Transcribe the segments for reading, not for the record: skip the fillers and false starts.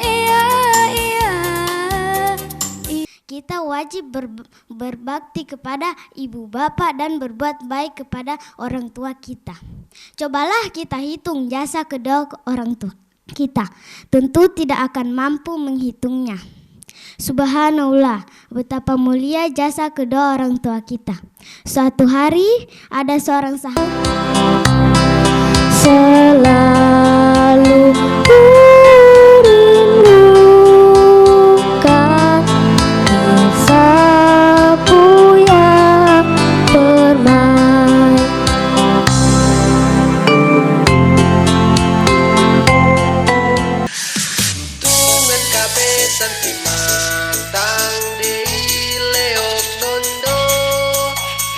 iya, iya. Kita wajib berbakti kepada ibu bapak dan berbuat baik kepada orang tua kita. Cobalah kita hitung jasa kedua orang tua kita. Tentu tidak akan mampu menghitungnya. Subhanallah, betapa mulia jasa kedua orang tua kita. Suatu hari ada seorang sahabat selalu merindukan sapu yang permai. Tungan kabesan timantang di leok dondo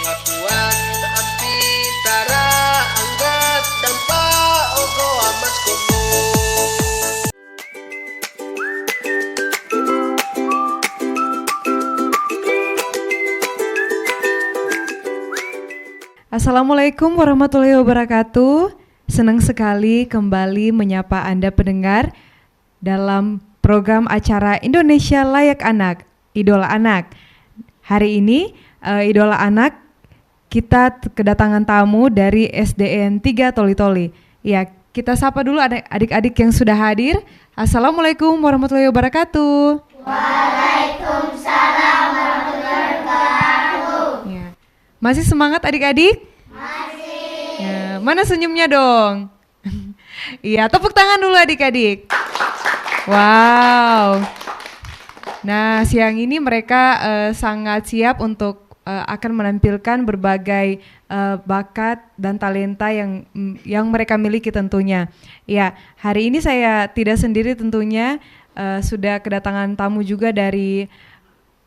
ngakuan ampitara anggat dampa ogo amas komo. Assalamualaikum warahmatullahi wabarakatuh. Senang sekali kembali menyapa Anda pendengar dalam program acara Indonesia Layak Anak, Idola Anak. Hari ini Idola Anak kita kedatangan tamu dari SDN 3 Toli-Toli. Ya, kita sapa dulu adik-adik yang sudah hadir. Assalamualaikum warahmatullahi wabarakatuh. Waalaikumsalam warahmatullahi wabarakatuh. Ya. Masih semangat adik-adik? Masih. Ya, mana senyumnya dong? Iya, tepuk tangan dulu adik-adik. Wow. Nah, siang ini mereka sangat siap untuk akan menampilkan berbagai bakat dan talenta yang mereka miliki tentunya. Ya, hari ini saya tidak sendiri tentunya, sudah kedatangan tamu juga dari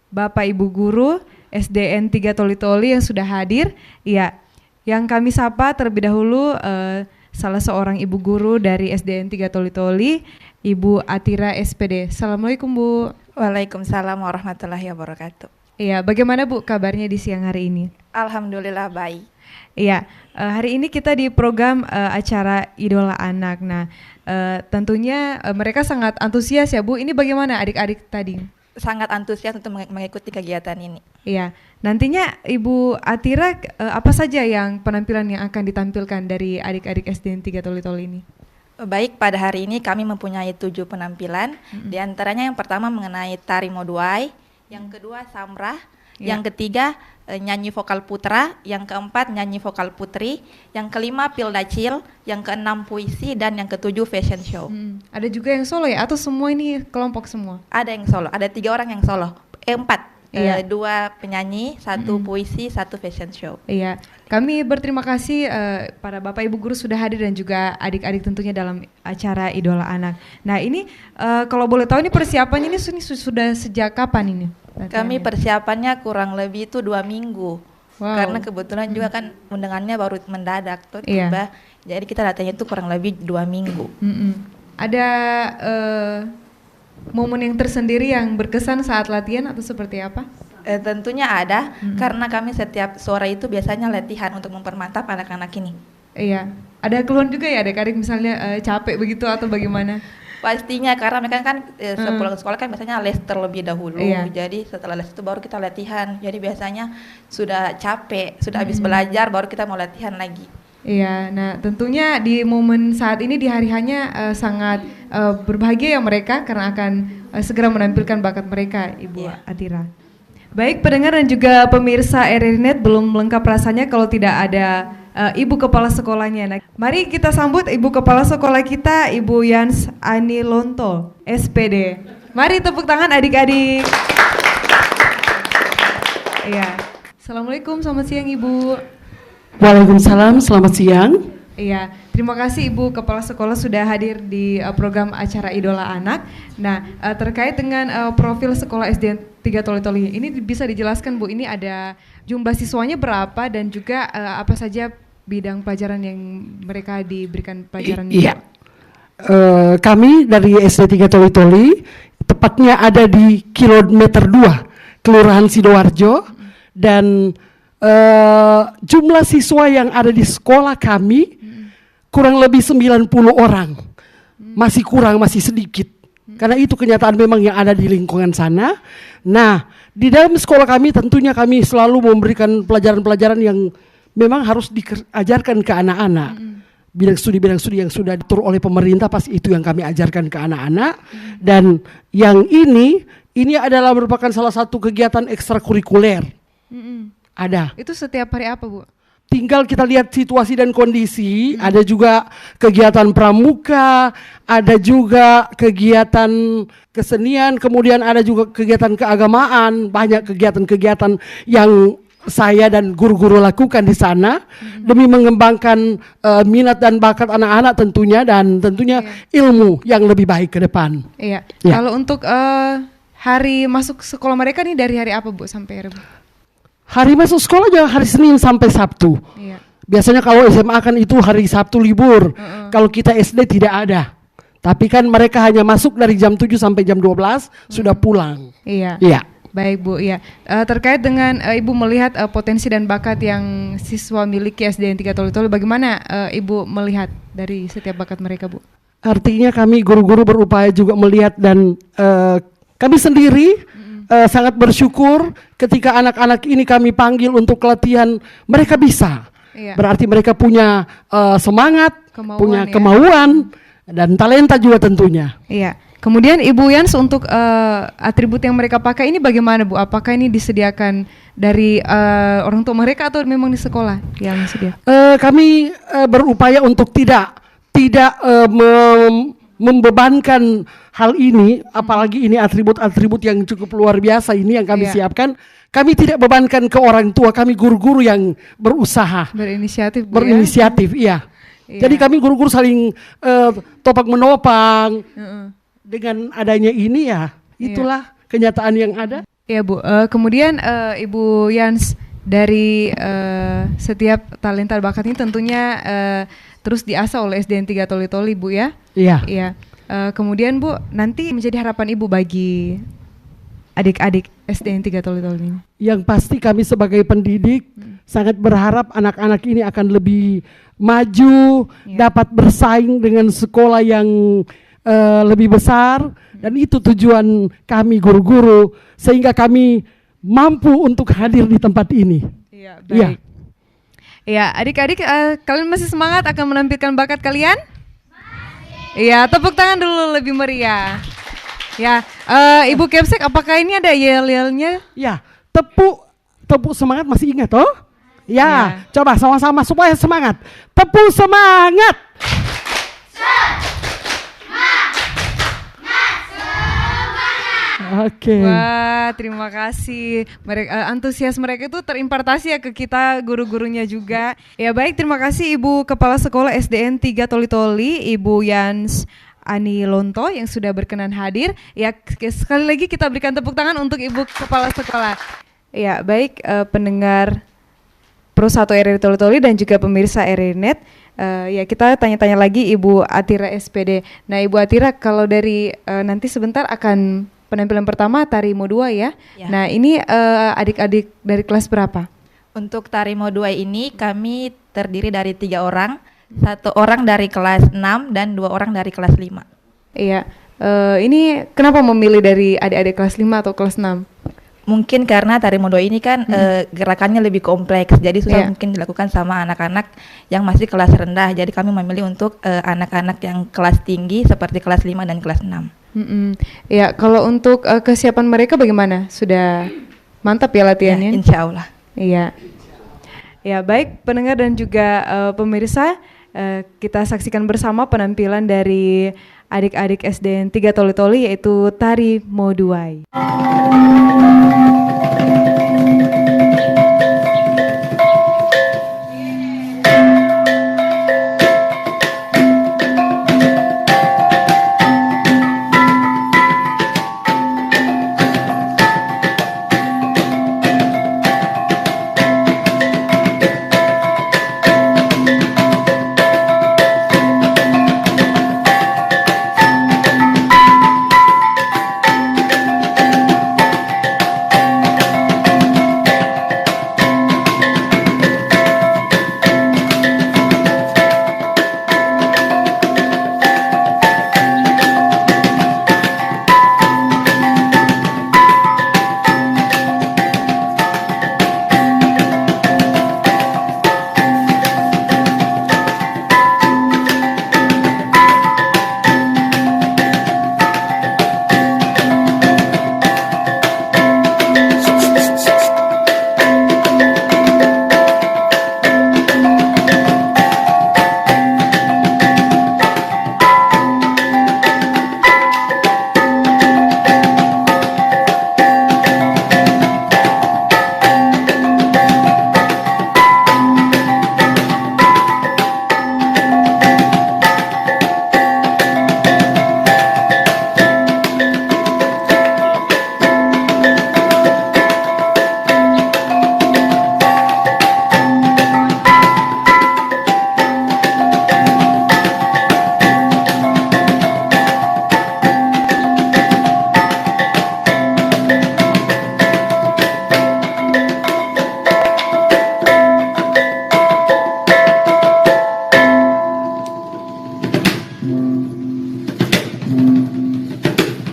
Bapak Ibu Guru SDN 3 Toli-Toli yang sudah hadir. Ya, yang kami sapa terlebih dahulu salah seorang ibu guru dari SDN 3 Toli-Toli, Ibu Atira SPD. Assalamualaikum Bu. Waalaikumsalam warahmatullahi wabarakatuh. Iya, bagaimana Bu kabarnya di siang hari ini? Alhamdulillah baik. Iya, hari ini kita di program acara Idola Anak. Nah, tentunya mereka sangat antusias ya Bu. Ini bagaimana adik-adik tadi? Sangat antusias untuk mengikuti kegiatan ini. Iya, nantinya Ibu Atira apa saja yang penampilan yang akan ditampilkan dari adik-adik SDN 3 Toli-Toli ini? Baik, pada hari ini kami mempunyai 7 penampilan. Di antaranya yang pertama mengenai tari moduai, yang kedua samrah, yang ketiga nyanyi vokal putra, yang keempat nyanyi vokal putri, yang kelima pildacil, yang keenam puisi, dan yang ketujuh fashion show. Ada juga yang solo ya atau semua ini kelompok semua? Ada yang solo, ada 3 orang yang solo, 4. Iya. 2 penyanyi, 1 puisi, 1 fashion show. Iya, kami berterima kasih pada Bapak Ibu Guru sudah hadir dan juga adik-adik tentunya dalam acara Idola Anak. Nah ini kalau boleh tahu ini persiapannya ini sudah sejak kapan ini? Kami persiapannya kurang lebih itu 2 minggu. Wow. Karena kebetulan juga kan undangannya baru mendadak tuh Iya. tiba. Jadi kita latihannya itu kurang lebih 2 minggu. Ada momen yang tersendiri yang berkesan saat latihan atau seperti apa? Tentunya ada, karena kami setiap sore itu biasanya latihan untuk mempermantap anak-anak ini. Iya, ada keluhan juga ya adik-adik misalnya capek begitu atau bagaimana? Pastinya karena mereka kan sepulang sekolah kan biasanya les terlebih dahulu. Iya. Jadi setelah les itu baru kita latihan. Jadi biasanya sudah capek, sudah habis belajar baru kita mau latihan lagi. Iya, nah tentunya di momen saat ini di hari hanya sangat berbahagia ya mereka karena akan segera menampilkan bakat mereka, Ibu Atira. Baik pendengar dan juga pemirsa RRI.net, belum lengkap rasanya kalau tidak ada Ibu Kepala Sekolahnya. Nah, mari kita sambut Ibu Kepala Sekolah kita, Ibu Yans Ani Lonto, SPD. Mari tepuk tangan adik-adik. Iya. Assalamualaikum, selamat siang Ibu. Waalaikumsalam, selamat siang. Iya, terima kasih Ibu Kepala Sekolah sudah hadir di program acara Idola Anak. Nah, terkait dengan profil sekolah SDN 3 Toli-Toli, ini bisa dijelaskan Bu, ini ada jumlah siswanya berapa dan juga apa saja bidang pelajaran yang mereka diberikan pelajaran? Iya, kami dari SD 3 Toli-Toli, tepatnya ada di kilometer 2, Kelurahan Sidoarjo, dan jumlah siswa yang ada di sekolah kami kurang lebih 90 orang. Masih kurang, masih sedikit. Karena itu kenyataan memang yang ada di lingkungan sana. Nah, di dalam sekolah kami tentunya kami selalu memberikan pelajaran-pelajaran yang memang harus diajarkan ke anak-anak. Bidang studi yang sudah diatur oleh pemerintah pasti itu yang kami ajarkan ke anak-anak. Dan yang ini adalah merupakan salah satu kegiatan ekstrakurikuler. Ada. Itu setiap hari apa, Bu? Tinggal kita lihat situasi dan kondisi, ada juga kegiatan pramuka, ada juga kegiatan kesenian, kemudian ada juga kegiatan keagamaan, banyak kegiatan-kegiatan yang saya dan guru-guru lakukan di sana demi mengembangkan minat dan bakat anak-anak tentunya, dan tentunya ilmu yang lebih baik ke depan. Iya. Ya. Kalau untuk hari masuk sekolah mereka nih dari hari apa, Bu, sampai hari, Bu? Hari masuk sekolah juga hari Senin sampai Sabtu. Iya. Biasanya kalau SMA kan itu hari Sabtu libur. Kalau kita SD tidak ada. Tapi kan mereka hanya masuk dari jam 7 sampai jam 12 sudah pulang. Iya. Iya. Baik, Bu. Ya, terkait dengan Ibu melihat potensi dan bakat yang siswa miliki SDN 3 Toli-Toli, bagaimana Ibu melihat dari setiap bakat mereka, Bu? Artinya kami guru-guru berupaya juga melihat, dan kami sendiri sangat bersyukur ketika anak-anak ini kami panggil untuk latihan, mereka bisa. Iya. Berarti mereka punya semangat, Kemauan, punya ya. kemauan, dan talenta juga tentunya. Iya. Kemudian Ibu Yans, untuk atribut yang mereka pakai ini bagaimana, Bu? Apakah ini disediakan dari orang tua mereka atau memang di sekolah yang sedia? Kami berupaya untuk tidak membebankan hal ini, apalagi ini atribut-atribut yang cukup luar biasa ini yang kami siapkan. Kami tidak bebankan ke orang tua, kami guru-guru yang berusaha, Berinisiatif, Bu, berinisiatif, iya. Jadi kami guru-guru saling topak menopang. Dengan adanya ini ya, itulah kenyataan yang ada. Iya, Bu. Kemudian Ibu Yans, dari setiap talenta bakat ini tentunya terus diasah oleh SDN 3 Toli-Toli, Bu, ya? Iya. Iya. Kemudian, Bu, nanti menjadi harapan Ibu bagi adik-adik SDN 3 Toli-Toli ini? Yang pasti kami sebagai pendidik sangat berharap anak-anak ini akan lebih maju, dapat bersaing dengan sekolah yang lebih besar, dan itu tujuan kami guru-guru, sehingga kami mampu untuk hadir di tempat ini. Iya, baik. Iya, adik-adik, kalian masih semangat akan menampilkan bakat kalian? Iya, tepuk tangan dulu lebih meriah. Ya, Ibu Kepsek, apakah ini ada yel-yelnya? Ya, tepuk semangat, masih ingat toh? Ya, coba sama-sama supaya semangat. Tepuk semangat. Oke. Wah, terima kasih. Mereka antusias mereka itu terimpartasi ya ke kita guru-gurunya juga. Ya baik, terima kasih Ibu Kepala Sekolah SDN 3 Toli-Toli, Ibu Yans Ani Lonto yang sudah berkenan hadir. Ya, sekali lagi kita berikan tepuk tangan untuk Ibu Kepala Sekolah. Ya, baik pendengar Pro 1 RRI Toli-Toli dan juga pemirsa RRI.net. Ya, kita tanya-tanya lagi Ibu Atira SPD. Nah, Ibu Atira, kalau dari nanti sebentar akan penampilan pertama tari Mo2 ya. Nah, ini adik-adik dari kelas berapa? Untuk tari Mo2 ini kami terdiri dari 3 orang, 1 orang dari kelas 6 dan 2 orang dari kelas 5. Iya, ini kenapa memilih dari adik-adik kelas 5 atau kelas 6? Mungkin karena tari Mo2 ini kan gerakannya lebih kompleks, jadi susah mungkin dilakukan sama anak-anak yang masih kelas rendah. Jadi kami memilih untuk anak-anak yang kelas tinggi seperti kelas 5 dan kelas 6. Ya, kalau untuk kesiapan mereka bagaimana? Sudah mantap ya latihannya? Ya, insya Allah. Iya. Ya, baik pendengar dan juga pemirsa, kita saksikan bersama penampilan dari adik-adik SDN 3 Toli-Toli, yaitu tari Mo2.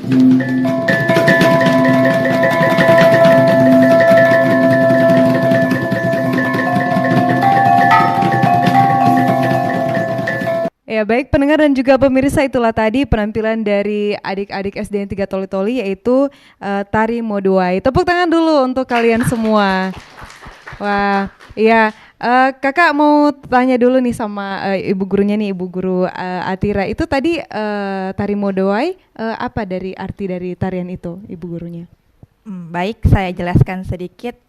Ya, baik pendengar dan juga pemirsa, itulah tadi penampilan dari adik-adik SDN 3 Toli-Toli, yaitu tari moduai. Tepuk tangan dulu untuk kalian semua. Wah, iya. Kakak mau tanya dulu nih sama ibu gurunya nih, Ibu Guru Atira. Itu tadi tari moduai, apa dari arti dari tarian itu, Ibu gurunya? Baik, saya jelaskan sedikit.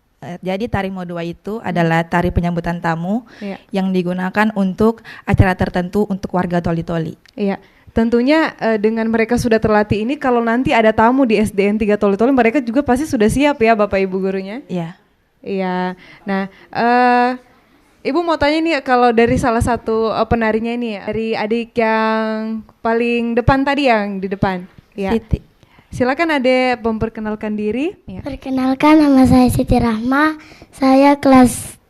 Jadi tari moduai itu adalah tari penyambutan tamu yang digunakan untuk acara tertentu untuk warga Toli-Toli. Iya, tentunya dengan mereka sudah terlatih ini, kalau nanti ada tamu di SDN 3 Toli-Toli, mereka juga pasti sudah siap ya Bapak Ibu gurunya? Iya. Iya, nah Ibu mau tanya nih, kalau dari salah satu penarinya ini, dari adik yang paling depan tadi, yang di depan. Ya. Siti. Silakan Adek memperkenalkan diri. Ya. Perkenalkan, nama saya Siti Rahma. Saya kelas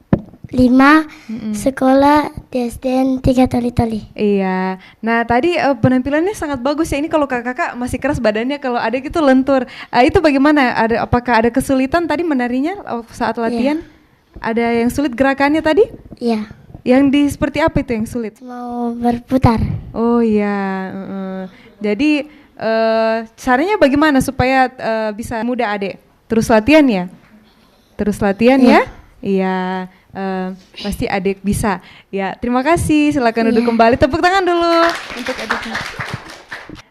5 sekolah di SDN 3 Toli-Toli. Iya. Nah, tadi penampilannya sangat bagus ya. Ini kalau kakak masih keras badannya, kalau Adek itu lentur. Itu bagaimana? Apakah ada kesulitan tadi menarinya saat latihan? Ada yang sulit gerakannya tadi? Iya, Yang seperti apa itu yang sulit? mau berputar. Oh iya. Jadi caranya bagaimana supaya bisa mudah Adek? Terus latihan ya? Terus latihan ya? Iya. Pasti Adek bisa. Ya, terima kasih. Silakan duduk kembali. Tepuk tangan dulu untuk Adeknya.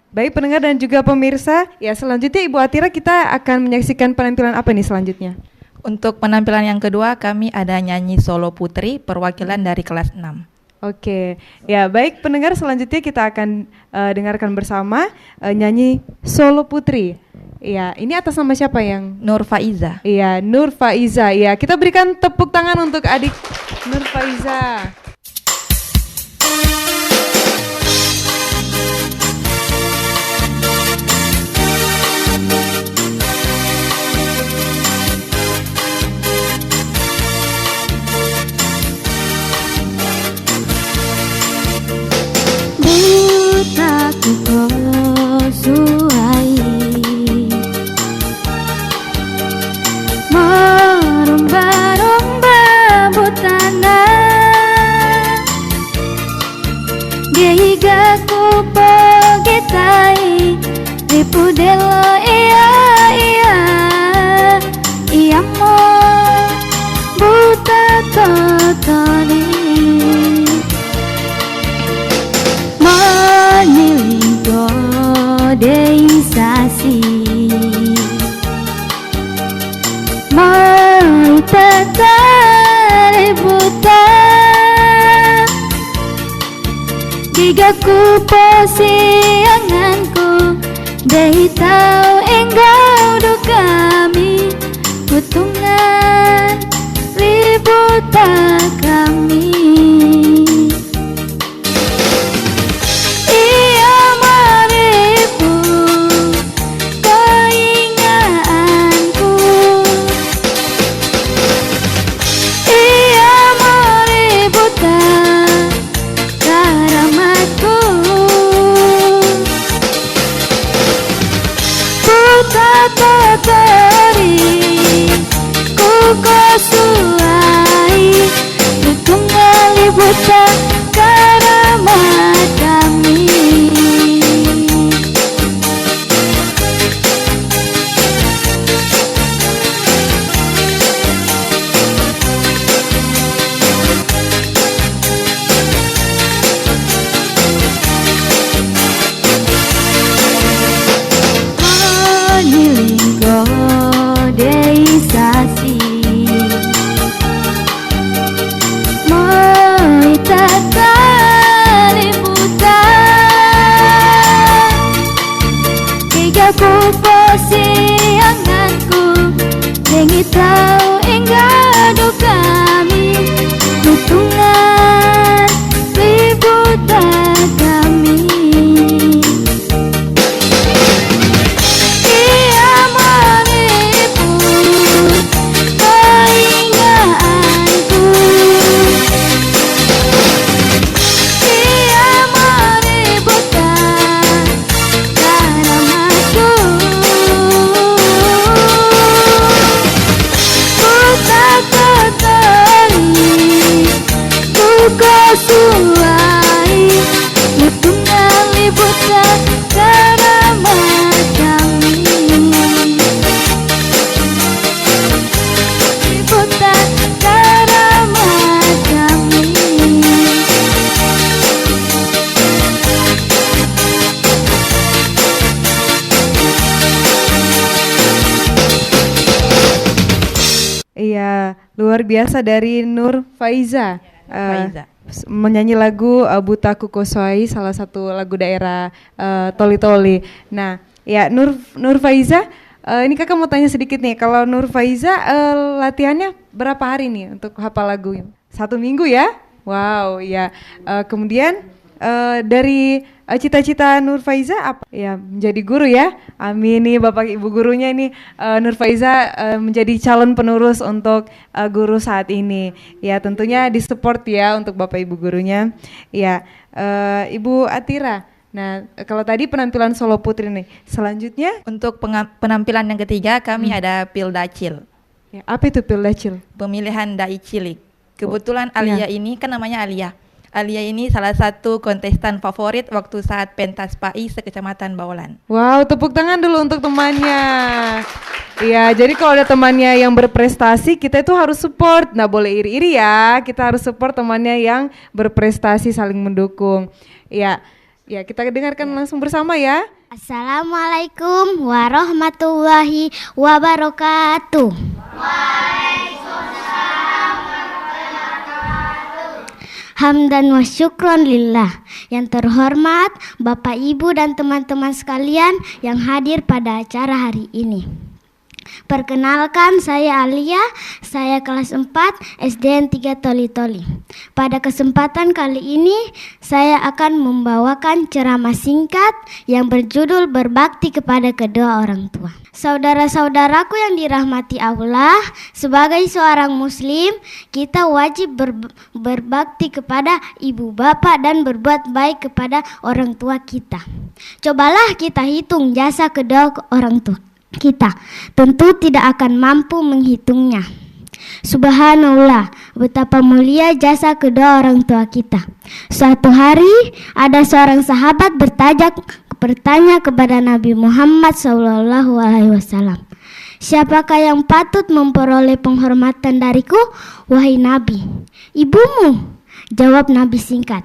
Baik pendengar dan juga pemirsa, ya selanjutnya Ibu Atira, kita akan menyaksikan penampilan apa nih selanjutnya? Untuk penampilan yang kedua kami ada nyanyi solo putri perwakilan dari kelas 6. Oke, ya baik pendengar, selanjutnya kita akan dengarkan bersama nyanyi Solo Putri. Iya, ini atas nama siapa yang? Nur Faiza. Iya, Nur Faiza. Iya, kita berikan tepuk tangan untuk adik Nur Faiza. Butaku kosuai merumba-rumba butana Dihiga ku pogetai Ripudelo iya iya Iya mo buta totoni Maniligo deisasi Mai tatare buta Gigaku posianganku Dei tau enggau do kami Kutungan ributa kami Iya maripu keingatanku Iya maributa karamatku Buta tatari kukosuai Kutungali buta karamat kami Manilinggo deisasi Moi tatari buta Gigaku posianganku Dengi tau enggado kami Kutungan ributa kami Iya maripu keingatanku Iya maributa karamatku luar biasa dari Nur Faiza. Faiza. Menyanyi lagu Buta Kukoswai, salah satu lagu daerah Toli-Toli. Nah, ya Nur Faiza, ini kakak mau tanya sedikit nih, kalau Nur Faiza latihannya berapa hari nih untuk hafal lagu? 1 minggu ya? Wow, ya. Kemudian dari cita-cita Nur Faiza apa? Ya, menjadi guru ya. Amin nih Bapak Ibu gurunya ini, Nur Faiza menjadi calon penerus untuk guru saat ini. Ya, tentunya disupport ya untuk Bapak Ibu gurunya. Ya, Ibu Atira. Nah, kalau tadi penampilan solo putri nih, selanjutnya Untuk penampilan yang ketiga kami ada Pildacil, ya, apa itu Pildacil? pemilihan dai cilik. Kebetulan Alia ini kan namanya Alia. Alia ini salah satu kontestan favorit waktu saat pentas PAI sekecamatan Baolan. Wow, tepuk tangan dulu untuk temannya. Iya, jadi kalau ada temannya yang berprestasi, kita itu harus support. Nggak boleh iri-iri ya, kita harus support temannya yang berprestasi, saling mendukung. Iya, ya kita dengarkan langsung bersama ya. Assalamualaikum warahmatullahi wabarakatuh. Hamdan wa syukron lillah. Yang terhormat Bapak Ibu dan teman-teman sekalian yang hadir pada acara hari ini. Perkenalkan, saya Alia, saya kelas 4 SDN 3 Toli-Toli. Pada kesempatan kali ini, saya akan membawakan ceramah singkat yang berjudul Berbakti kepada kedua orang tua. Saudara-saudaraku yang dirahmati Allah, sebagai seorang muslim, kita wajib berbakti kepada ibu bapak dan berbuat baik kepada orang tua kita. Cobalah kita hitung jasa kedua orang tua kita, tentu tidak akan mampu menghitungnya. Subhanallah, betapa mulia jasa kedua orang tua kita. Suatu hari ada seorang sahabat bertanya kepada Nabi Muhammad SAW, siapakah yang patut memperoleh penghormatan dariku, wahai Nabi? Ibumu, jawab Nabi singkat.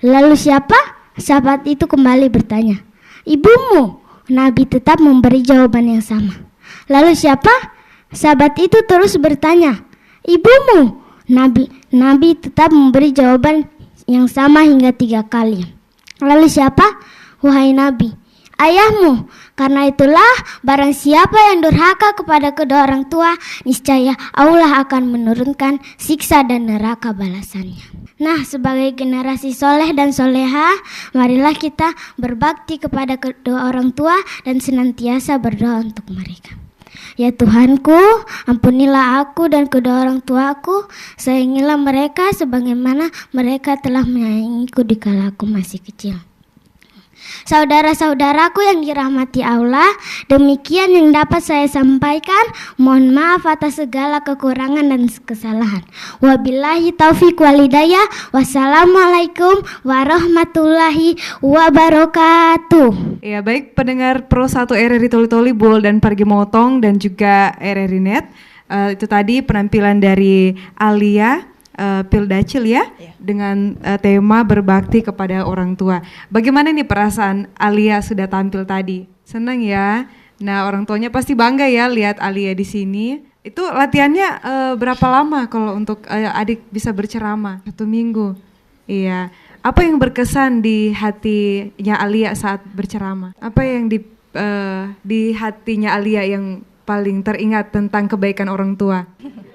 Lalu siapa? Sahabat itu kembali bertanya. Ibumu. Nabi tetap memberi jawaban yang sama. Lalu siapa? Sahabat itu terus bertanya. Ibumu. Nabi tetap memberi jawaban yang sama hingga 3 kali. Lalu siapa? Wahai Nabi, ayahmu. Karena itulah barang siapa yang durhaka kepada kedua orang tua, niscaya Allah akan menurunkan siksa dan neraka balasannya. Nah, sebagai generasi soleh dan soleha, marilah kita berbakti kepada kedua orang tua dan senantiasa berdoa untuk mereka. Ya Tuhanku, ampunilah aku dan kedua orang tuaku, sayangilah mereka sebagaimana mereka telah menyayangiku dikala aku masih kecil. Saudara-saudaraku yang dirahmati Allah, demikian yang dapat saya sampaikan. Mohon maaf atas segala kekurangan dan kesalahan. Wabillahi taufiq walhidayah. Wassalamualaikum warahmatullahi wabarakatuh. Ya, baik pendengar Pro 1 RRI Toli-Toli, Bol dan Pargi Motong dan juga RRI Net. Itu tadi penampilan dari Alia Pildacil ya, dengan tema berbakti kepada orang tua. Bagaimana nih perasaan Alia sudah tampil tadi? Senang ya? Nah, orang tuanya pasti bangga ya lihat Alia di sini. Itu latihannya berapa lama kalau untuk adik bisa berceramah? 1 minggu. Iya. Apa yang berkesan di hatinya Alia saat berceramah? Apa yang di hatinya Alia yang paling teringat tentang kebaikan orang tua?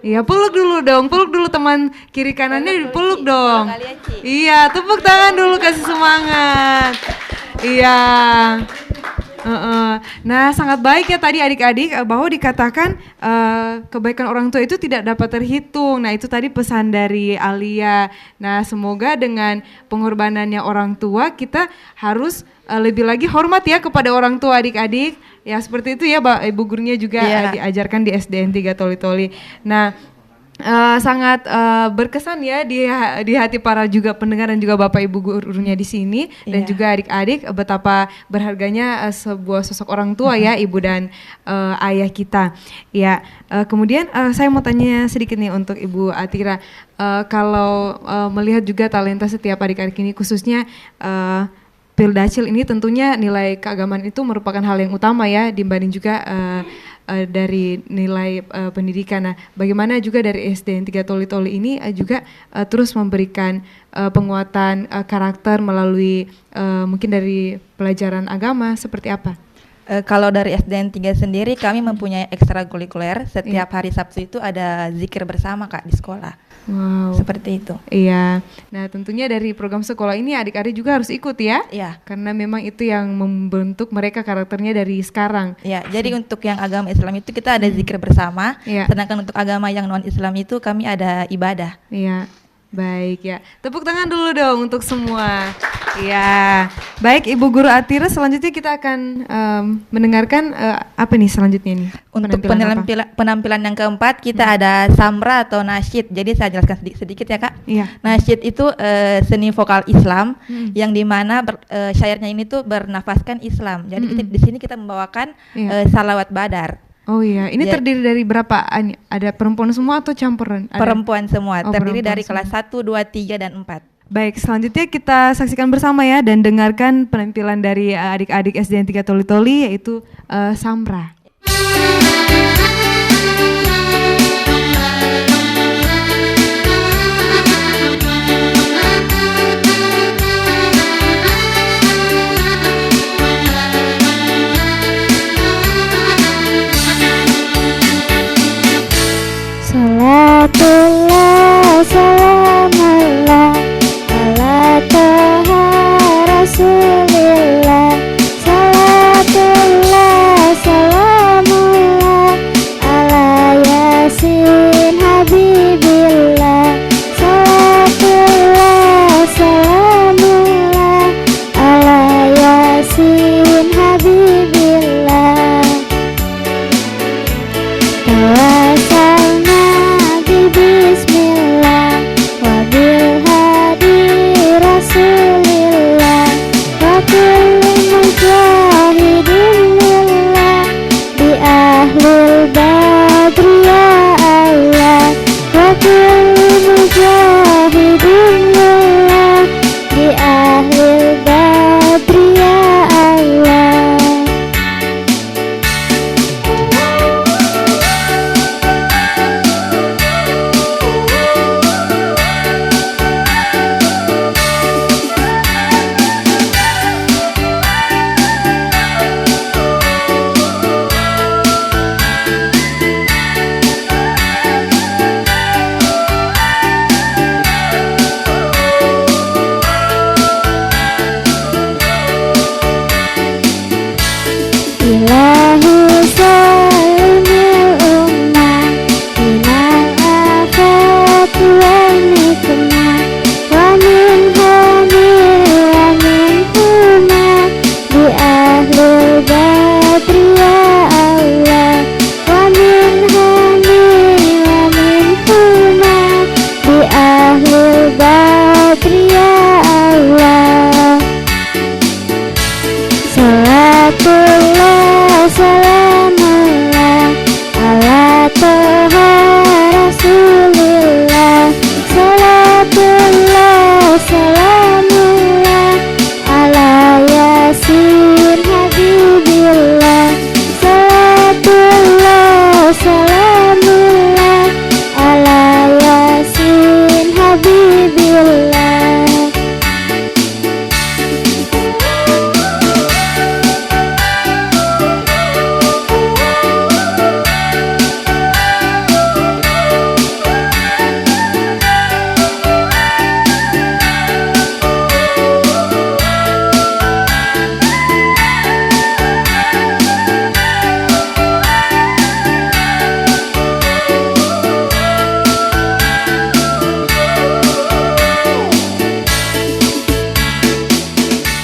Iya, peluk dulu teman kiri kanannya, dipeluk dong. Iya, tepuk tangan dulu, kasih semangat. Iya. Nah, sangat baik ya tadi adik-adik bahwa dikatakan kebaikan orang tua itu tidak dapat terhitung. Nah, itu tadi pesan dari Alia. Nah, semoga dengan pengorbanannya orang tua kita harus lebih lagi hormat ya kepada orang tua adik-adik. Ya seperti itu ya Ibu gurunya juga diajarkan di SDN 3 Toli-Toli. Nah, sangat berkesan ya di hati para juga pendengar dan juga Bapak Ibu gurunya di sini dan juga adik-adik betapa berharganya sebuah sosok orang tua ya, ibu dan ayah kita. Ya, kemudian saya mau tanya sedikit nih untuk Ibu Atira, kalau melihat juga talenta setiap adik-adik ini khususnya Pildacil ini, tentunya nilai keagamaan itu merupakan hal yang utama ya dibanding juga dari nilai pendidikan. Nah, bagaimana juga dari SDN 3 Toli-Toli ini juga terus memberikan penguatan karakter melalui mungkin dari pelajaran agama seperti apa? Kalau dari SDN 3 sendiri kami mempunyai ekstrakurikuler. Setiap hari Sabtu itu ada zikir bersama Kak di sekolah. Wow. Seperti itu. Iya. Nah, tentunya dari program sekolah ini adik-adik juga harus ikut ya. Iya. Karena memang itu yang membentuk mereka karakternya dari sekarang. Ya, jadi untuk yang agama Islam itu kita ada zikir bersama. Iya. Sedangkan untuk agama yang non Islam itu kami ada ibadah. Iya. Baik ya. Tepuk tangan dulu dong untuk semua. Iya. Baik Ibu Guru Atira, selanjutnya kita akan mendengarkan apa nih selanjutnya nih? Untuk penampilan yang keempat kita ada samra atau nasyid. Jadi saya jelaskan sedikit ya Kak. Iya. Nasyid itu seni vokal Islam yang dimana syairnya ini tuh bernafaskan Islam. Jadi di sini kita membawakan salawat badar. Oh iya, ini terdiri dari berapa? Ada perempuan semua atau campuran? Perempuan semua, terdiri perempuan dari semua. kelas 1, 2, 3, dan 4. Baik, selanjutnya kita saksikan bersama ya dan dengarkan penampilan dari adik-adik SDN 3 Toli-Toli yaitu Samra. Salatullah salamallah ala taha rasulillah. Salatullah salamullah ala yasin habibillah. Salatullah salamullah ala yasin habibillah. Tawassalna bismillah wa bil hadi rasulillah wa kulli mujahidin lillah bi ahlil badri ya Allah wa kulli mujahidin lillah bi ahlil badri ya Allah. Ilahi salimil ummah minal afat wal nikmah wa min hamil wa min humah bi ahlil badri ya Allah wa min hamil wa min humah bi ahlil badri ya Allah. Salatullah salamullah ala taha rasulillah. Salatullah salamullah ala yasin habibillah. Salatullah salamullah ala yasin habibillah.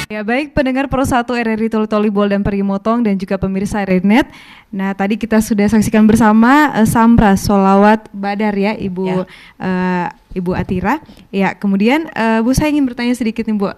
Ya baik pendengar Pro 1 RRI Toli-Toli Bol dan Perimotong dan juga pemirsa RRI.net. Nah tadi kita sudah saksikan bersama Samra Sholawat Badar ya Ibu Ibu Atira. Ya kemudian Bu saya ingin bertanya sedikit nih Bu,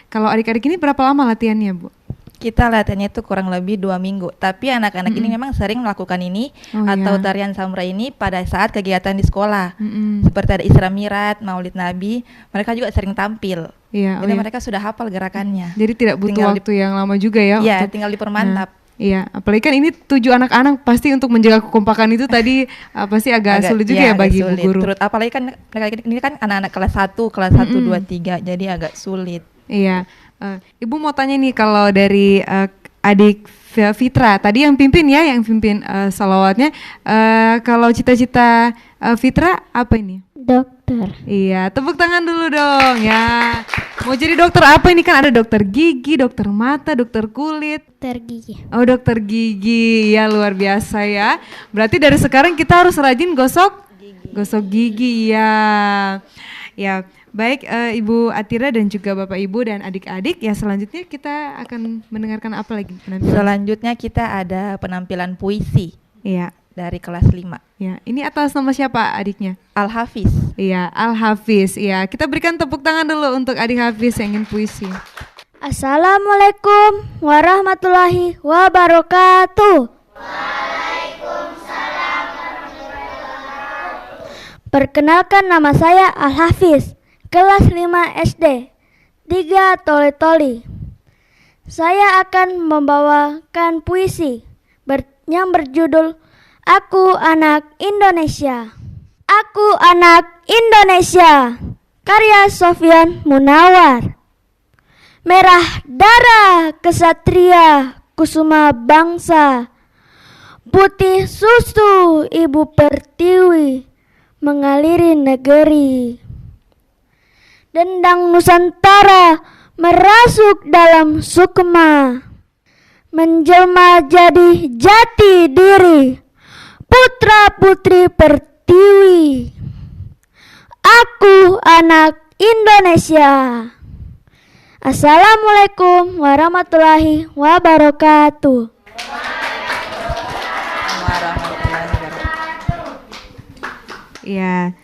kalau adik-adik ini berapa lama latihannya Bu? Kita latihannya itu kurang lebih 2 minggu. Tapi anak-anak ini memang sering melakukan ini atau tarian Samra ini pada saat kegiatan di sekolah. Seperti ada Isra Mi'raj, Maulid Nabi, mereka juga sering tampil. Iya, Jadi mereka sudah hafal gerakannya. Jadi tidak butuh waktu yang lama juga ya? Iya, untuk, tinggal dipermantap. Iya, apalagi kan ini 7 anak-anak, pasti untuk menjaga kekompakan itu tadi pasti agak sulit juga ya agak bagi ibu sulit. guru. Apalagi kan mereka ini kan anak-anak kelas 1, kelas 1, 2, 3, jadi agak sulit. Iya, ibu mau tanya nih kalau dari adik Fitra, tadi yang pimpin salawatnya, kalau cita-cita Fitra apa ini? Dokter. Iya, tepuk tangan dulu dong ya. Mau jadi dokter apa ini, kan ada dokter gigi, dokter mata, dokter kulit. Dokter gigi. Oh, dokter gigi, ya luar biasa ya. Berarti dari sekarang kita harus rajin gosok gigi ya. Ya, baik Ibu Atira dan juga Bapak Ibu dan adik-adik, ya selanjutnya kita akan mendengarkan apa lagi penampilan? Selanjutnya kita ada penampilan puisi. Iya. Dari kelas 5. Ya, ini atas nama siapa adiknya? Al-Hafiz. Iya, Al-Hafiz. Iya, kita berikan tepuk tangan dulu untuk adik Hafiz yang ingin puisi. Assalamualaikum warahmatullahi wabarakatuh. Perkenalkan, nama saya Al-Hafiz, kelas 5 SD, 3 Toli-Toli. Saya akan membawakan puisi yang berjudul Aku Anak Indonesia. Aku Anak Indonesia, karya Sofyan Munawar. Merah darah kesatria kusuma bangsa, putih susu ibu pertiwi mengaliri negeri. Dendang Nusantara merasuk dalam sukma, menjelma jadi jati diri putra putri pertiwi. Aku anak Indonesia. Assalamualaikum warahmatullahi wabarakatuh. Ya,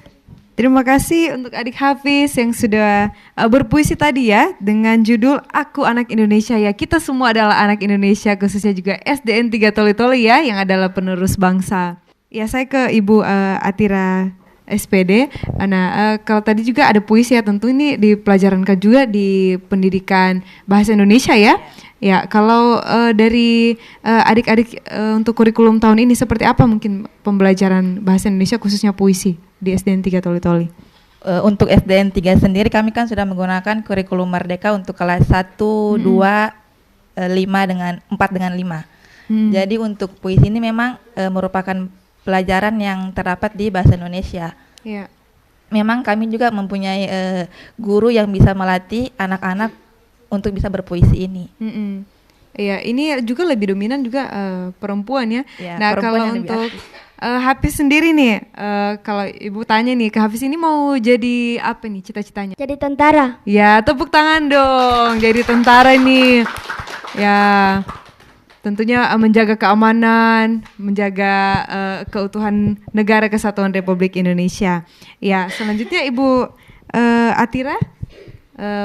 terima kasih untuk adik Hafiz yang sudah berpuisi tadi ya dengan judul Aku Anak Indonesia ya. Kita semua adalah anak Indonesia, khususnya juga SDN 3 Toli-Toli ya yang adalah penerus bangsa. Ya, saya ke Ibu Atira SPD. Nah, kalau tadi juga ada puisi ya, tentu ini dipelajarankan juga di pendidikan bahasa Indonesia ya. Ya, kalau dari adik-adik untuk kurikulum tahun ini seperti apa mungkin pembelajaran bahasa Indonesia khususnya puisi di SDN 3 Toli-Toli? Untuk SDN 3 sendiri kami kan sudah menggunakan kurikulum Merdeka untuk kelas 1, 2, 4 dengan 5. Jadi untuk puisi ini memang merupakan pelajaran yang terdapat di bahasa Indonesia. Yeah. Memang kami juga mempunyai guru yang bisa melatih anak-anak untuk bisa berpuisi ini. Iya, ini juga lebih dominan juga perempuan ya. Ya, Nah, kalau untuk Hafiz sendiri nih, kalau Ibu tanya nih ke Hafiz ini mau jadi apa nih cita-citanya? Jadi tentara. Ya, tepuk tangan dong. Jadi tentara nih. Ya, tentunya menjaga keamanan, menjaga keutuhan negara kesatuan Republik Indonesia. Ya, selanjutnya Ibu Atira,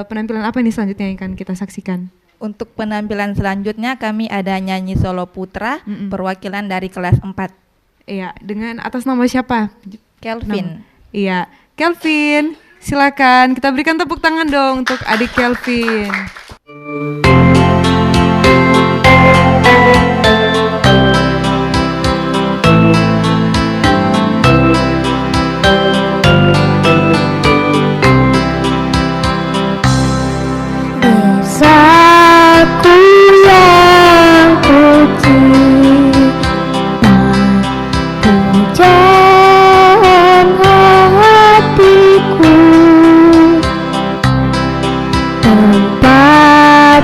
penampilan apa nih selanjutnya yang akan kita saksikan? Untuk penampilan selanjutnya kami ada nyanyi solo putra perwakilan dari kelas 4. Iya, dengan atas nama siapa? Kelvin. Iya, Kelvin. Silakan kita berikan tepuk tangan dong untuk adik Kelvin. Desaku yang kecil, pujaan hatiku, tempat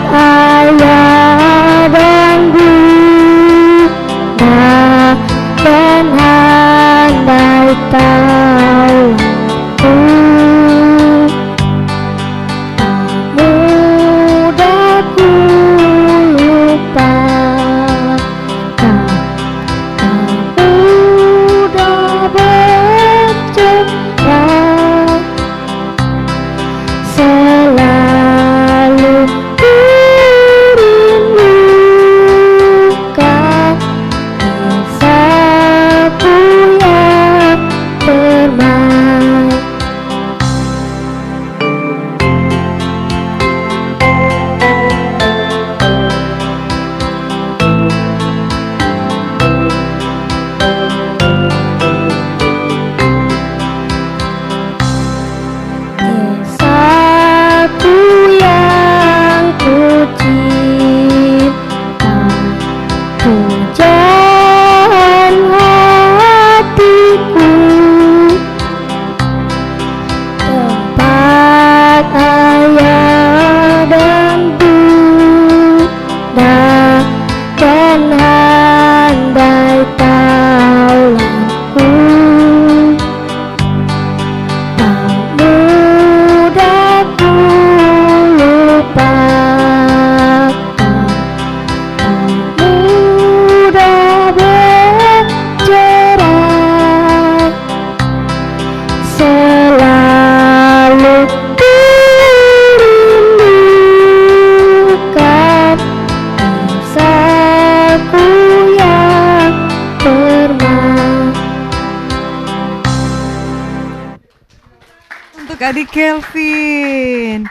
adik Kelvin.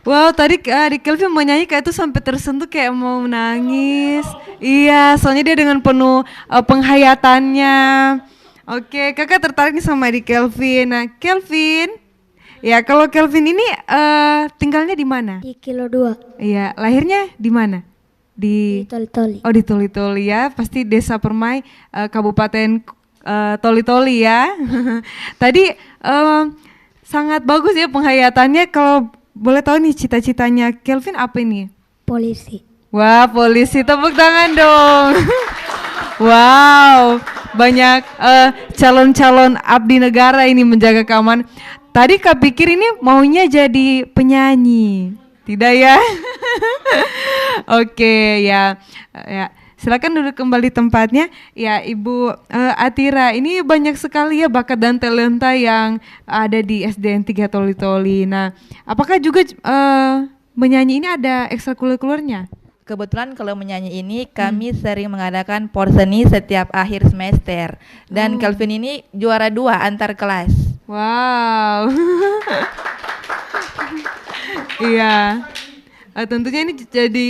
Wow, tadi adik Kelvin menyanyi kayak itu sampai tersentuh kayak mau menangis. Iya, soalnya dia dengan penuh penghayatannya. Oke, kakak tertarik nih sama adik Kelvin. Nah, Kelvin, ya kalau Kelvin ini tinggalnya di mana? Di kilo 2. Iya, lahirnya di mana? Di Toli-Toli. Oh, di Toli-Toli ya, pasti Desa Permai, Kabupaten Toli-Toli ya. Tadi sangat bagus ya penghayatannya. Kalau boleh tahu nih cita-citanya Kelvin apa ini? Polisi. Wah, polisi, tepuk tangan dong. Wow, banyak calon-calon abdi negara ini menjaga keamanan. Tadi Kak pikir ini maunya jadi penyanyi, tidak ya? Oke, ya, ya. Silakan duduk kembali tempatnya. Ya, Ibu Atira, ini banyak sekali ya bakat dan talenta yang ada di SDN 3 Toli-Toli. Nah, apakah juga menyanyi ini ada ekstrakurikulernya? Kebetulan kalau menyanyi ini kami sering mengadakan porseni setiap akhir semester dan Kelvin ini juara 2 antar kelas. Wow. Iya. Tentunya ini jadi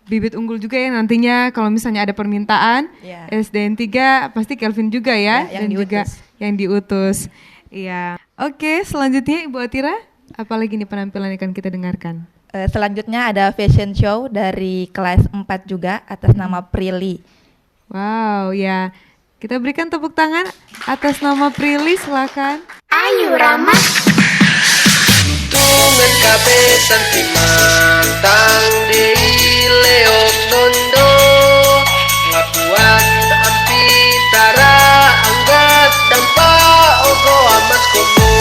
bibit unggul juga ya nantinya kalau misalnya ada permintaan SDN 3 pasti Kelvin juga ya, yang dan diutus. juga yang diutus. Iya. Oke, selanjutnya Ibu Atira, apa lagi nih penampilan yang akan kita dengarkan? Selanjutnya ada fashion show dari kelas 4 juga atas nama Prilly. Wow, ya. Kita berikan tepuk tangan atas nama Prilly, silakan. Ayu Rama. Tungan kabetan timantang di leok dondo ngakuan ampitara anggat dampa ogo amas komo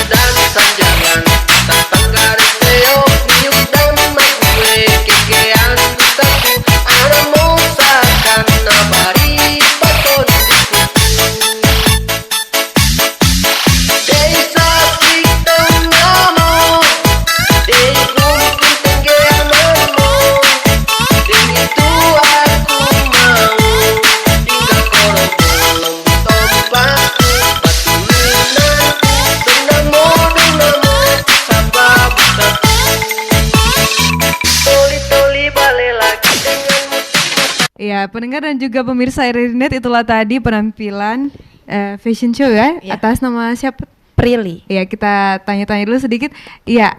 dan sanjangan tantang garis leok niuk dan makwe kekean taku aramo sakan nabari baton dikuku desa pitang namo dei kumpul tenggean namo dei itu aku mau tinggal korong bolong tompakku batuinanku benamo sapa bukaku toli-toli balik lagi dengan musik. Ya, pendengar dan juga pemirsa RRI.net, itulah tadi penampilan fashion show ya, Ya. atas nama siapa? Prilly. Ya, kita tanya-tanya dulu sedikit. Iya,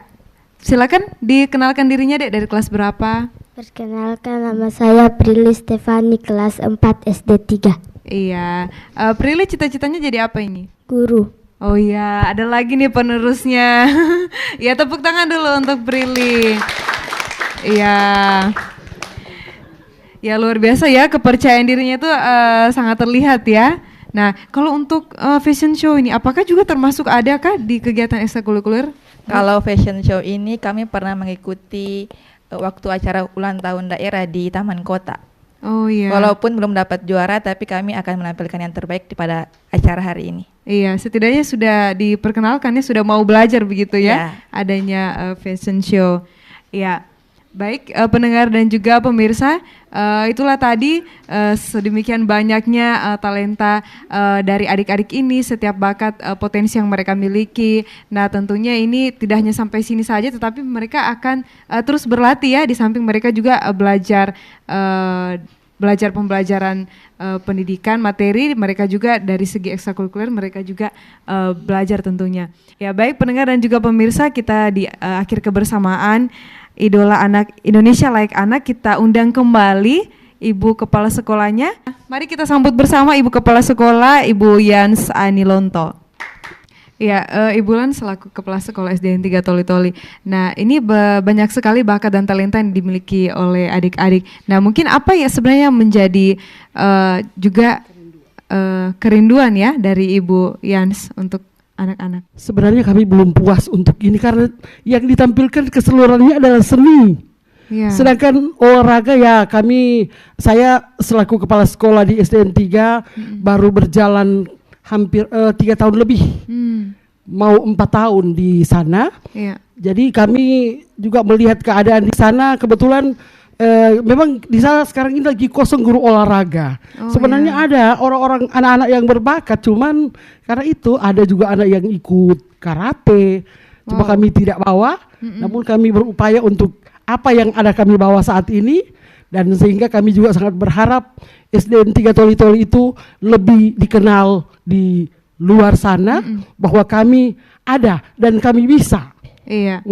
silakan dikenalkan dirinya Dek, dari kelas berapa? Perkenalkan, nama saya Prilly Stefani, kelas 4 SD 3. Iya, Prilly cita-citanya jadi apa ini? Guru. Oh iya, ada lagi nih penerusnya. Ya, tepuk tangan dulu untuk Prilly. Iya. Ya, luar biasa ya, kepercayaan dirinya itu sangat terlihat ya. Nah, kalau untuk fashion show ini, apakah juga termasuk adakah di kegiatan ekstrakurikuler? Kalau fashion show ini kami pernah mengikuti waktu acara ulang tahun daerah di Taman Kota. Oh iya. Walaupun belum dapat juara, tapi kami akan menampilkan yang terbaik pada acara hari ini. Iya, setidaknya sudah diperkenalkan ya, sudah mau belajar begitu ya, Ya. adanya fashion show. Iya. Baik, pendengar dan juga pemirsa, itulah tadi sedemikian banyaknya talenta dari adik-adik ini, setiap bakat potensi yang mereka miliki. Nah, tentunya ini tidak hanya sampai sini saja, tetapi mereka akan terus berlatih ya, di samping mereka juga belajar pembelajaran pendidikan materi, mereka juga dari segi ekstrakurikuler mereka juga belajar tentunya. Ya, baik pendengar dan juga pemirsa, kita di akhir kebersamaan Idola Anak Indonesia Layak Anak, kita undang kembali Ibu Kepala Sekolahnya. Mari kita sambut bersama Ibu Kepala Sekolah, Ibu Yans Anilonto. Ya, Ibu Lan selaku Kepala Sekolah SDN 3 Toli-Toli. Nah, ini banyak sekali bakat dan talenta yang dimiliki oleh adik-adik. Nah, mungkin apa ya sebenarnya menjadi juga kerinduan ya dari Ibu Yans untuk anak-anak? Sebenarnya kami belum puas untuk ini karena yang ditampilkan keseluruhannya adalah seni. Ya. Sedangkan olahraga ya saya selaku kepala sekolah di SDN 3 baru berjalan hampir 3 tahun lebih. Mau 4 tahun di sana. Iya. Jadi kami juga melihat keadaan di sana, kebetulan memang di sana sekarang ini lagi kosong guru olahraga. Sebenarnya ada orang-orang anak-anak yang berbakat, cuman karena itu ada juga anak yang ikut karate. Cuma kami tidak bawa, namun kami berupaya untuk apa yang ada kami bawa saat ini, dan sehingga kami juga sangat berharap SDN 3 Toli-Toli itu lebih dikenal di luar sana, bahwa kami ada dan kami bisa. Iya.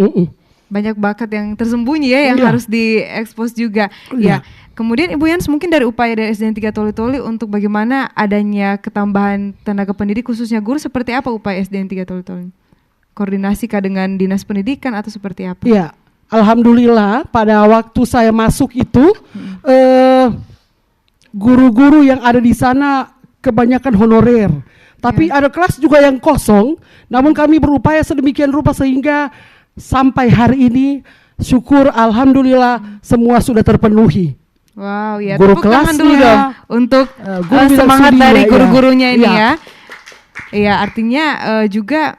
Banyak bakat yang tersembunyi ya yang Iya. harus diekspos juga. Iya. Ya. Kemudian Ibu Yans mungkin dari upaya dari SDN 3 Toli-Toli untuk bagaimana adanya ketambahan tenaga pendidik khususnya guru, seperti apa upaya SDN 3 Toli-Toli? Koordinasikah dengan dinas pendidikan atau seperti apa? Iya, alhamdulillah pada waktu saya masuk itu guru-guru yang ada di sana kebanyakan honorer. Tapi ada kelas juga yang kosong, namun kami berupaya sedemikian rupa sehingga sampai hari ini syukur alhamdulillah semua sudah terpenuhi. Wow, ya Guru tepuk tangan dulu kelasnya, dong untuk guru bidang semangat studi, dari ya, guru-gurunya ini iya. ya. Iya, artinya juga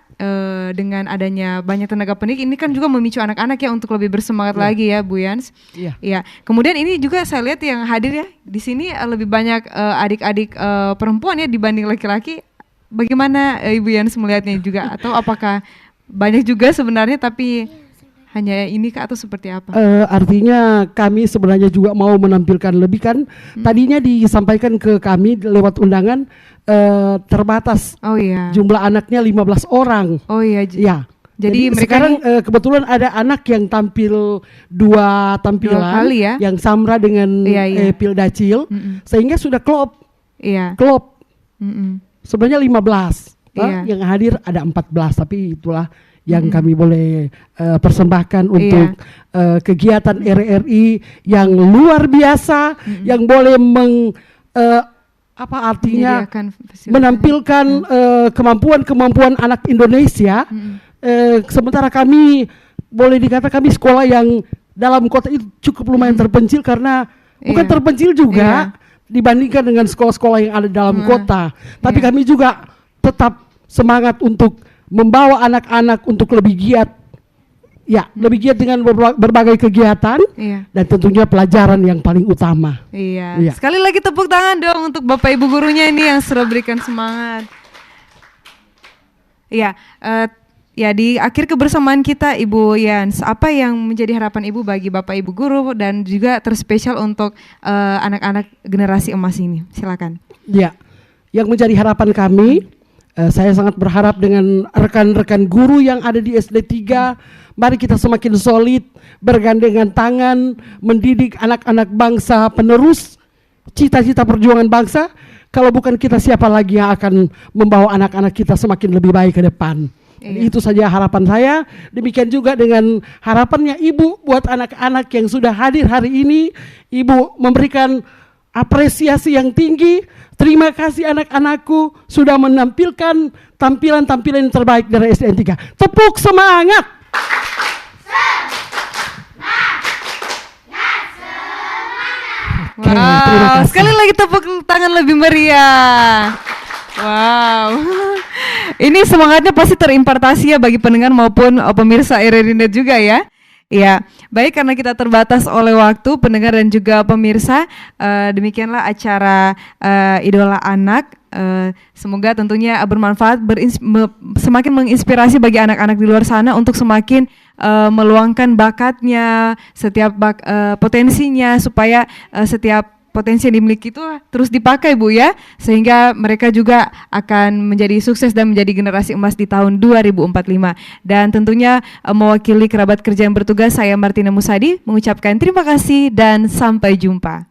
dengan adanya banyak tenaga pendidik ini kan juga memicu anak-anak ya untuk lebih bersemangat lagi ya Bu Yans. Iya. Iya. Kemudian ini juga saya lihat yang hadir ya di sini lebih banyak adik-adik perempuan ya dibanding laki-laki. Bagaimana Ibu Yans melihatnya juga, atau apakah banyak juga sebenarnya tapi hanya ini kah atau seperti apa? Artinya kami sebenarnya juga mau menampilkan lebih kan. Tadinya disampaikan ke kami lewat undangan terbatas Oh iya. jumlah anaknya 15 orang. Oh iya. Ya. Jadi mereka sekarang kebetulan ada anak yang tampil dua tampilan, Dua kali ya? yang Samra dengan Iya, iya. Pildacil, sehingga sudah klop. Iya. Sebenarnya 15, Iya. yang hadir ada 14, tapi itulah yang kami boleh persembahkan untuk kegiatan RRI yang luar biasa, yang boleh apa artinya Menyediakan fasilitas. menampilkan kemampuan-kemampuan anak Indonesia. Sementara kami boleh dikatakan kami sekolah yang dalam kota itu cukup lumayan terpencil, karena bukan Iya. terpencil juga dibandingkan dengan sekolah-sekolah yang ada dalam kota. Tapi kami juga tetap semangat untuk membawa anak-anak untuk lebih giat. Ya, lebih giat dengan berbagai kegiatan, Iya. dan tentunya pelajaran yang paling utama. Iya. Iya. Sekali lagi tepuk tangan dong untuk Bapak Ibu gurunya ini yang sudah berikan semangat. Iya, ya di akhir kebersamaan kita Ibu Yans, apa yang menjadi harapan Ibu bagi Bapak Ibu guru dan juga terspesial untuk anak-anak generasi emas ini? Silakan. Ya, yang menjadi harapan kami, saya sangat berharap dengan rekan-rekan guru yang ada di SD 3, mari kita semakin solid, bergandengan tangan, mendidik anak-anak bangsa penerus cita-cita perjuangan bangsa. Kalau bukan kita, siapa lagi yang akan membawa anak-anak kita semakin lebih baik ke depan? Iya. Itu saja harapan saya. Demikian juga dengan harapannya Ibu buat anak-anak yang sudah hadir hari ini. Ibu memberikan apresiasi yang tinggi. Terima kasih anak-anakku sudah menampilkan tampilan-tampilan yang terbaik dari SDN 3. Tepuk semangat! Oke, terima Wow, kasih. sekali lagi tepuk tangan lebih meriah. Wow. Ini semangatnya pasti terimpartasi ya bagi pendengar maupun pemirsa RRI.net juga ya. Ya, baik, karena kita terbatas oleh waktu pendengar dan juga pemirsa, demikianlah acara Idola Anak. Semoga tentunya bermanfaat, semakin menginspirasi bagi anak-anak di luar sana untuk semakin meluangkan bakatnya, setiap potensinya, supaya setiap potensi yang dimiliki itu terus dipakai Bu ya, sehingga mereka juga akan menjadi sukses dan menjadi generasi emas di tahun 2045. Dan tentunya mewakili kerabat kerja yang bertugas, saya Martina Musadi mengucapkan terima kasih dan sampai jumpa.